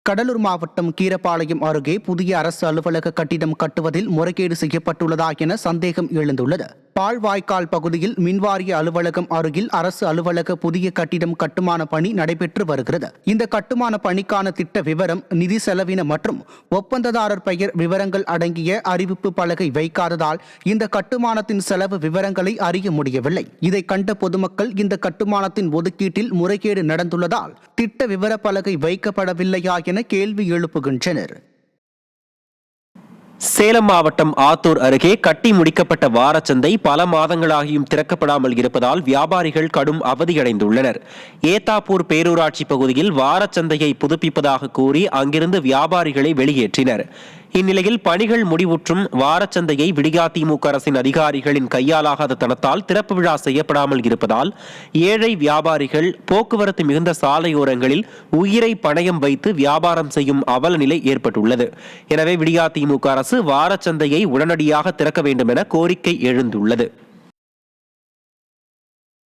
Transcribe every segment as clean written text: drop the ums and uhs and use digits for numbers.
கடலூர் மாவட்டம் கீரப்பாளையம் அருகே புதிய அரசு அலுவலக கட்டிடம் கட்டுவதில் முறைகேடு செய்யப்பட்டுள்ளதா என சந்தேகம் எழுந்துள்ளது. பாழ்வாய்க்கால் பகுதியில் மின்வாரிய அலுவலகம் அருகில் அரசு அலுவலக புதிய கட்டிடம் கட்டுமான பணி நடைபெற்று வருகிறது. இந்த கட்டுமான பணிக்கான திட்ட விவரம், நிதி செலவின மற்றும் ஒப்பந்ததாரர் பெயர் விவரங்கள் அடங்கிய அறிவிப்பு பலகை வைக்காததால் இந்த கட்டுமானத்தின் செலவு விவரங்களை அறிய முடியவில்லை. இதை கண்ட பொதுமக்கள் இந்த கட்டுமானத்தின் ஒதுக்கீட்டில் முறைகேடு நடந்துள்ளதால் திட்ட விவர பலகை வைக்கப்படவில்லையா என கேள்வி எழுப்புகின்றனர். சேலம் மாவட்டம் ஆத்தூர் அருகே கட்டி முடிக்கப்பட்ட வாரச்சந்தை பல மாதங்களாகியும் திறக்கப்படாமல் இருப்பதால் வியாபாரிகள் கடும் அவதியடைந்துள்ளனர். ஏத்தாப்பூர் பேரூராட்சி பகுதியில் வாரச்சந்தையை புதுப்பிப்பதாக கூறி அங்கிருந்து வியாபாரிகளை வெளியேற்றினர். இந்நிலையில் பணிகள் முடிவுற்றும் வாரச்சந்தையை விடியா திமுக அரசின் அதிகாரிகளின் கையாலாகாத தனத்தால் திறப்பு விழா செய்யப்படாமல் இருப்பதால் ஏழை வியாபாரிகள் போக்குவரத்து மிகுந்த சாலையோரங்களில் உயிரை பணயம் வைத்து வியாபாரம் செய்யும் அவல நிலை ஏற்பட்டுள்ளது. எனவே விடியா திமுக அரசு வாரச்சந்தையை உடனடியாக திறக்க வேண்டும் என கோரிக்கை எழுந்துள்ளது.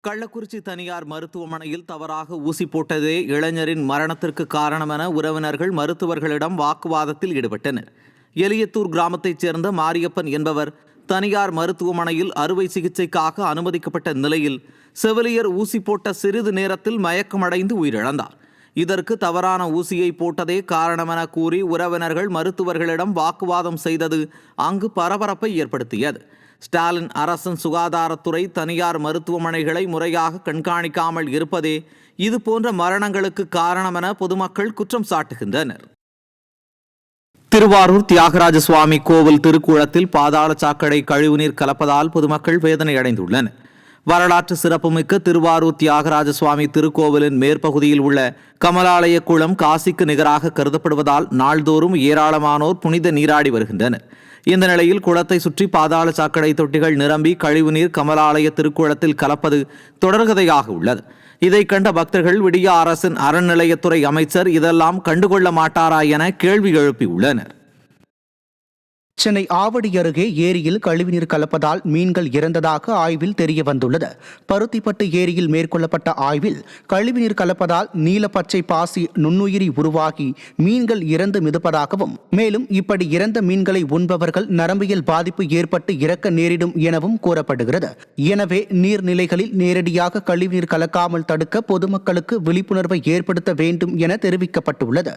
கள்ளக்குறிச்சி தனியார் மருத்துவமனையில் தவறாக ஊசி போட்டதே இளைஞரின் மரணத்திற்கு காரணம் என உறவினர்கள் மருத்துவர்களிடம் வாக்குவாதத்தில் ஈடுபட்டனர். எலியத்தூர் கிராமத்தைச் சேர்ந்த மாரியப்பன் என்பவர் தனியார் மருத்துவமனையில் அறுவை சிகிச்சைக்காக அனுமதிக்கப்பட்ட நிலையில் செவிலியர் ஊசி போட்ட சிறிது நேரத்தில் மயக்கமடைந்து உயிரிழந்தார். இதற்கு தவறான ஊசியை போட்டதே காரணமென கூறி உறவினர்கள் மருத்துவர்களிடம் வாக்குவாதம் செய்தது அங்கு பரபரப்பை ஏற்படுத்தியது. ஸ்டாலின் அரசின் சுகாதாரத்துறை தனியார் மருத்துவமனைகளை முறையாக கண்காணிக்காமல் இருப்பதே இதுபோன்ற மரணங்களுக்கு காரணமென பொதுமக்கள் குற்றம் சாட்டுகின்றனர். திருவாரூர் தியாகராஜ சுவாமி கோவில் திருக்குளத்தில் பாதாள சாக்கடை கழிவுநீர் கலப்பதால் பொதுமக்கள் வேதனை அடைந்துள்ளனர். வரலாற்று சிறப்புமிக்க திருவாரூர் தியாகராஜ சுவாமி திருக்கோவிலின் மேற்பகுதியில் உள்ள கமலாலய குளம் காசிக்கு நிகராக கருதப்படுவதால் நாள்தோறும் ஏராளமானோர் புனித நீராடி வருகின்றனர். இந்த நிலையில் குளத்தை சுற்றி பாதாள சாக்கடை தொட்டிகள் நிரம்பி கழிவுநீர் கமலாலய திருக்குளத்தில் கலப்பது தொடர்கதையாக உள்ளது. இதை கண்ட பக்தர்கள் விடியா அரசின் அறநிலையத்துறை அமைச்சர் இதெல்லாம் கண்டுகொள்ள மாட்டாரா என கேள்வி எழுப்பியுள்ளனர். சென்னை ஆவடி அருகே ஏரியில் கழிவுநீர் கலப்பதால் மீன்கள் இறந்ததாக ஆய்வில் தெரிய வந்துள்ளது. பருத்திப்பட்டு ஏரியில் மேற்கொள்ளப்பட்ட ஆய்வில் கழிவுநீர் கலப்பதால் நீலப்பச்சை பாசி நுண்ணுயிரி உருவாகி மீன்கள் இறந்து மிதப்பதாகவும், மேலும் இப்படி இறந்த மீன்களை உண்பவர்கள் நரம்பியல் பாதிப்பு ஏற்பட்டு இறக்க நேரிடும் எனவும் கூறப்படுகிறது. எனவே நீர்நிலைகளில் நேரடியாக கழிவுநீர் கலக்காமல் தடுக்க பொதுமக்களுக்கு விழிப்புணர்வை ஏற்படுத்த வேண்டும் என தெரிவிக்கப்பட்டுள்ளது.